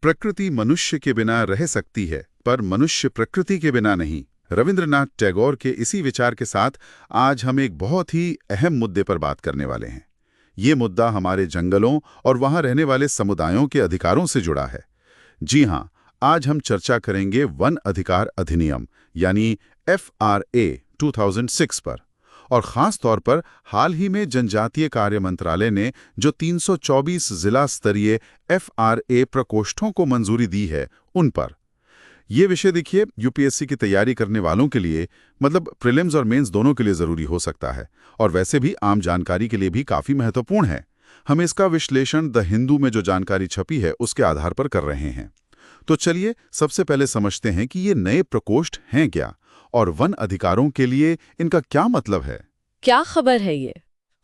प्रकृति मनुष्य के बिना रह सकती है, पर मनुष्य प्रकृति के बिना नहीं। रविंद्रनाथ टैगोर के इसी विचार के साथ आज हम एक बहुत ही अहम मुद्दे पर बात करने वाले हैं। ये मुद्दा हमारे जंगलों और वहां रहने वाले समुदायों के अधिकारों से जुड़ा है। जी हाँ, आज हम चर्चा करेंगे वन अधिकार अधिनियम यानी FRA 2006 पर, और खास तौर पर हाल ही में जनजातीय कार्य मंत्रालय ने जो 324 जिला स्तरीय FRA प्रकोष्ठों को मंजूरी दी है उन पर। ये विषय देखिए UPSC की तैयारी करने वालों के लिए, मतलब प्रीलिम्स और मेंस दोनों के लिए जरूरी हो सकता है, और वैसे भी आम जानकारी के लिए भी काफी महत्वपूर्ण है। हम इसका विश्लेषण द हिंदू में जो जानकारी छपी है उसके आधार पर कर रहे हैं। तो चलिए सबसे पहले समझते हैं कि ये नए प्रकोष्ठ हैं क्या, और वन अधिकारों के लिए इनका क्या मतलब है। क्या खबर है ये?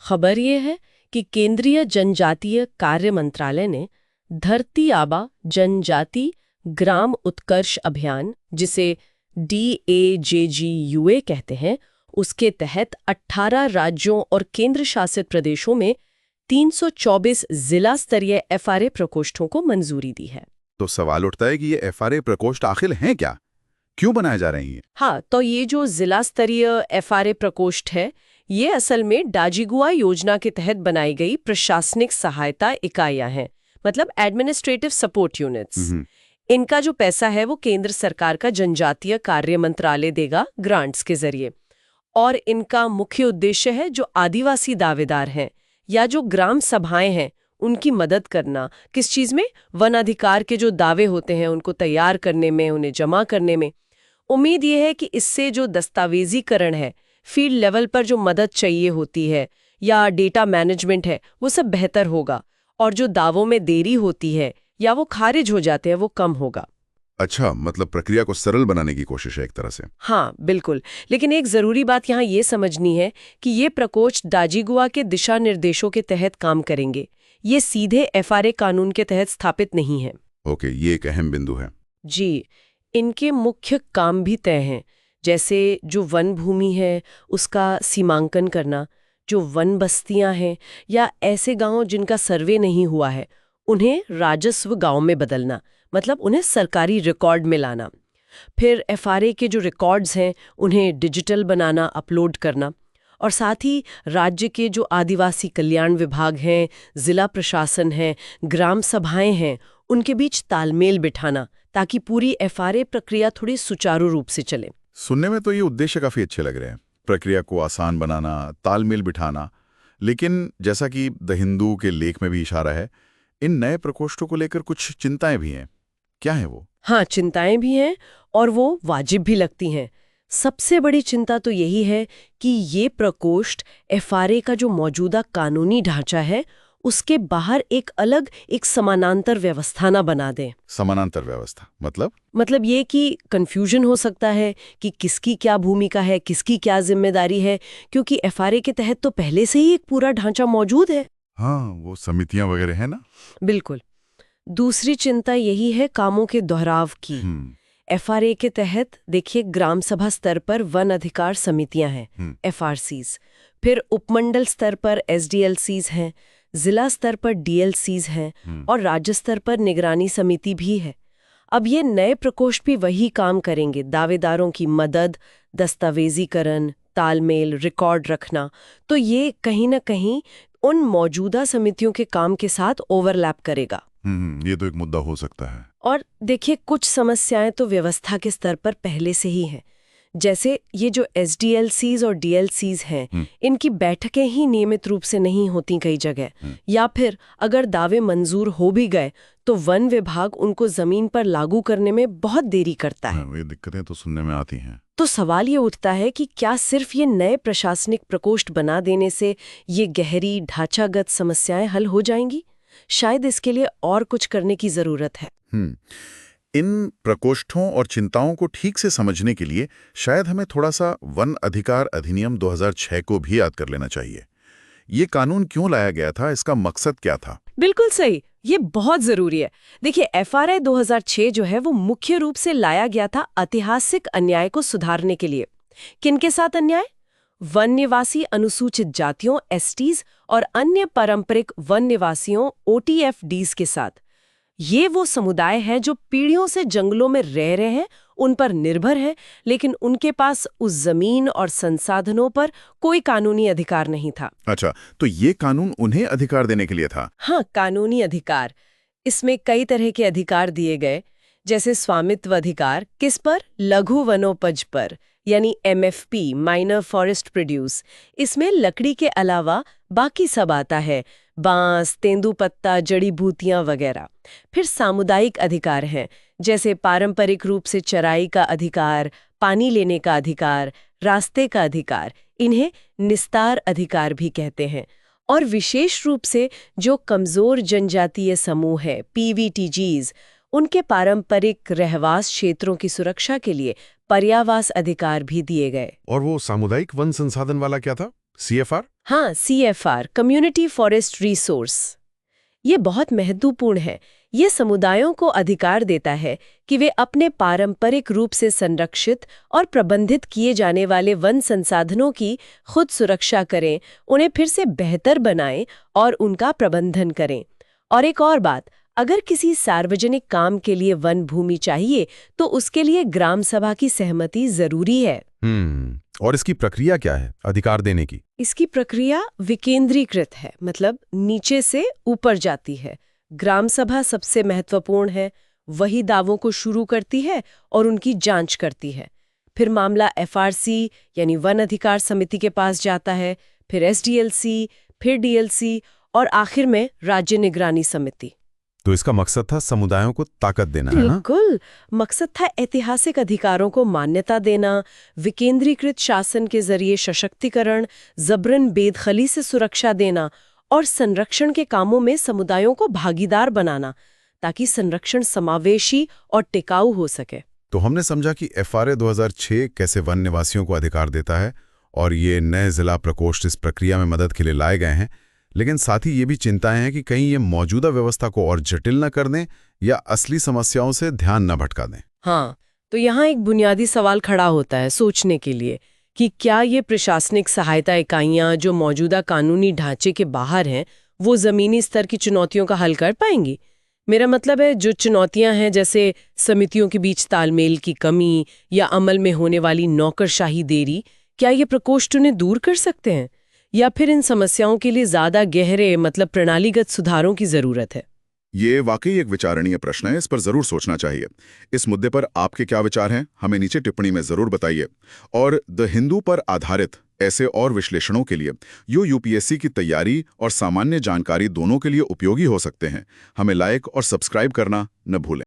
खबर ये है कि केंद्रीय जनजातीय कार्य मंत्रालय ने धरती आबा जनजाति ग्राम उत्कर्ष अभियान, जिसे DAJGUA कहते हैं, उसके तहत 18 राज्यों और केंद्र शासित प्रदेशों में 324 जिला स्तरीय FRA प्रकोष्ठों को मंजूरी दी है। तो सवाल उठता है कि ये FRA प्रकोष्ठ आखिर हैं क्या, क्यों बनाए जा रहे हैं? हाँ, तो ये जो जिला स्तरीय FRA प्रकोष्ठ है, ये असल में डाजीगुआ योजना के तहत बनाई गई प्रशासनिक सहायता इकाइयां हैं, मतलब एडमिनिस्ट्रेटिव सपोर्ट यूनिट्स। इनका जो पैसा है वो केंद्र सरकार का जनजातीय कार्य मंत्रालय देगा ग्रांट्स के जरिए, और इनका मुख्य उद्देश्य है जो आदिवासी दावेदार हैं या जो ग्राम सभाएं हैं उनकी मदद करना। किस चीज में? वन अधिकार के जो दावे होते हैं उनको तैयार करने में, उन्हें जमा करने में। उम्मीद ये है कि इससे जो दस्तावेजीकरण है, फील्ड लेवल पर जो मदद चाहिए होती है या डेटा मैनेजमेंट है, वो सब बेहतर होगा, और जो दावों में देरी होती है या वो खारिज हो जाते हैं वो कम होगा। अच्छा, मतलब प्रक्रिया को सरल बनाने की कोशिश है एक तरह से। हाँ बिल्कुल, लेकिन एक जरूरी बात यहाँ ये समझनी है कि ये प्रकोष्ठ डाजीगुआ के दिशा निर्देशों के तहत काम करेंगे। ये सीधे FRA कानून के तहत स्थापित नहीं है। ओके, ये एक अहम बिंदु है। जी, इनके मुख्य काम भी तय हैं, जैसे जो वन भूमि है उसका सीमांकन करना, जो वन बस्तियां हैं या ऐसे गांव जिनका सर्वे नहीं हुआ है उन्हें राजस्व गांव में बदलना, मतलब उन्हें सरकारी रिकॉर्ड में लाना। फिर FRA के जो रिकॉर्ड्स हैं उन्हें डिजिटल बनाना, अपलोड करना, और साथ ही राज्य के जो आदिवासी कल्याण विभाग हैं, जिला प्रशासन है, ग्राम सभाएं हैं, उनके बीच तालमेल बिठाना, ताकि पूरी FRA प्रक्रिया थोड़ी सुचारू रूप से चले। सुनने में तो ये उद्देश्य काफी अच्छे लग रहे हैं, प्रक्रिया को आसान बनाना, तालमेल बिठाना। लेकिन जैसा कि द हिंदू के लेख में भी इशारा है, इन नए प्रकोष्ठों को लेकर कुछ चिंताएं भी हैं। क्या है वो? हाँ, चिंताएं भी हैं और वो वाजिब भी लगती हैं। सबसे बड़ी चिंता तो यही है कि ये प्रकोष्ठ FRA का जो मौजूदा कानूनी ढांचा है उसके बाहर एक समानांतर व्यवस्था ना बना दें। समानांतर व्यवस्था मतलब ये कि कंफ्यूजन हो सकता है कि किसकी क्या भूमिका है, किसकी क्या जिम्मेदारी है, क्योंकि FRA के तहत तो पहले से ही एक पूरा ढांचा मौजूद है। हाँ, वो समितियां वगैरह है ना। बिल्कुल। दूसरी चिंता यही है कामों के दोहराव की। FRA के तहत देखिए ग्राम सभा स्तर पर वन अधिकार समितियां हैं, FRCs, फिर उपमंडल स्तर पर SDLCs हैं, जिला स्तर पर DLCs हैं, और राज्य स्तर पर निगरानी समिति भी है। अब ये नए प्रकोष्ठ भी वही काम करेंगे, दावेदारों की मदद, दस्तावेजीकरण, तालमेल, रिकॉर्ड रखना। तो ये कहीं ना कहीं उन मौजूदा समितियों के काम के साथ ओवरलैप करेगा। ये तो एक मुद्दा हो सकता है। और देखिए कुछ समस्याएं तो व्यवस्था के स्तर पर पहले से ही हैं, जैसे ये जो SDLCs और DLCs हैं, इनकी बैठकें ही नियमित रूप से नहीं होती कई जगह, या फिर अगर दावे मंजूर हो भी गए तो वन विभाग उनको जमीन पर लागू करने में बहुत देरी करता है। ये दिक्कतें तो सुनने में आती हैं। तो सवाल ये उठता है कि क्या सिर्फ ये नए प्रशासनिक प्रकोष्ठ बना देने से ये गहरी ढांचागत समस्याएं हल हो जाएंगी? शायद इसके लिए और कुछ करने की जरूरत है। इन प्रकोष्ठों और चिंताओं को ठीक से समझने के लिए शायद हमें थोड़ा सा वन अधिकार अधिनियम 2006 को भी याद कर लेना चाहिए। ये कानून क्यों लाया गया था, इसका मकसद क्या था? बिल्कुल सही, ये बहुत जरूरी है। देखिए FRA 2006 जो है वो मुख्य रूप से लाया गया था ऐतिहासिक अन्याय को सुधारने के लिए। किनके साथ अन्याय? वन निवासी अनुसूचित जातियों STs और अन्य पारंपरिक वन निवासियों OTFDs के साथ। ये वो समुदाय है जो पीढ़ियों से जंगलों में रह रहे हैं, उन पर निर्भर हैं, लेकिन उनके पास उस जमीन और संसाधनों पर कोई कानूनी अधिकार नहीं था। अच्छा, तो ये कानून उन्हें अधिकार देने के लिए था? हाँ, कानूनी अधिकार। इसमें कई तरह के अधिकार दिए गए, जैसे स्वामित्व अधिकार, किस पर? लघु वनोपज पर, यानी MFP, माइनर फॉरेस्ट प्रोड्यूस। इसमें लकड़ी के अलावा बाकी सब आता है, बांस, तेंदुपत्ता, जड़ी बूटियां वगैरह। फिर सामुदायिक अधिकार हैं, जैसे पारंपरिक रूप से चराई का अधिकार, पानी लेने का अधिकार, रास्ते का अधिकार। इन्हें निस्तार अधिकार भी कहते हैं। और विशेष रूप से जो कमजोर जनजातीय समूह है, PVTGs, उनके पारंपरिक रहवास क्षेत्रों की सुरक्षा के लिए पर्यावास अधिकार भी दिए गए। और वो सामुदायिक वन संसाधन वाला क्या था? CFR? हाँ, CFR, कम्युनिटी फॉरेस्ट रिसोर्स। ये बहुत महत्वपूर्ण है। ये समुदायों को अधिकार देता है कि वे अपने पारंपरिक रूप से संरक्षित और प्रबंधित किए जाने वाले वन संसाधनों की खुद सुरक्षा करें, उन्हें फिर से बेहतर बनाएं और उनका प्रबंधन करें। और एक और बात, अगर किसी सार्वजनिक काम के लिए वन भूमि चाहिए तो उसके लिए ग्राम सभा की सहमति जरूरी है। और इसकी प्रक्रिया क्या है अधिकार देने की? इसकी प्रक्रिया विकेंद्रीकृत है, मतलब नीचे से ऊपर जाती है। ग्राम सभा सबसे महत्वपूर्ण है, वही दावों को शुरू करती है और उनकी जांच करती है। फिर मामला FRC यानी वन अधिकार समिति के पास जाता है, फिर SDLC, फिर DLC और आखिर में राज्य निगरानी समिति। तो इसका मकसद था समुदायों को ताकत देना, है ना? बिल्कुल, मकसद था ऐतिहासिक अधिकारों को मान्यता देना, विकेंद्रीकृत शासन के जरिए सशक्तिकरण, जबरन बेदखली से सुरक्षा देना और संरक्षण के कामों में समुदायों को भागीदार बनाना, ताकि संरक्षण समावेशी और टिकाऊ हो सके। तो हमने समझा कि FRA 2006 कैसे वन निवासियों को अधिकार देता है और ये नए जिला प्रकोष्ठ इस प्रक्रिया में मदद के लिए लाए गए हैं, लेकिन साथ ही ये भी चिंताएं हैं कि कहीं ये मौजूदा व्यवस्था को और जटिल न कर दें या असली समस्याओं से ध्यान न भटका दें। हाँ, तो यहाँ एक बुनियादी सवाल खड़ा होता है सोचने के लिए कि क्या ये प्रशासनिक सहायता इकाइयाँ जो मौजूदा कानूनी ढांचे के बाहर हैं, वो ज़मीनी स्तर की चुनौतियों का हल कर पाएंगी? मेरा मतलब है, जो चुनौतियां हैं जैसे समितियों के बीच तालमेल की कमी या अमल में होने वाली नौकरशाही देरी, क्या ये प्रकोष्ठ उन्हें दूर कर सकते हैं? या फिर इन समस्याओं के लिए ज्यादा गहरे मतलब प्रणालीगत सुधारों की जरूरत है? ये वाकई एक विचारणीय प्रश्न है, इस पर जरूर सोचना चाहिए। इस मुद्दे पर आपके क्या विचार हैं, हमें नीचे टिप्पणी में जरूर बताइए। और द हिंदू पर आधारित ऐसे और विश्लेषणों के लिए UPSC की तैयारी और सामान्य जानकारी दोनों के लिए उपयोगी हो सकते हैं। हमें लाइक और सब्सक्राइब करना न भूलें।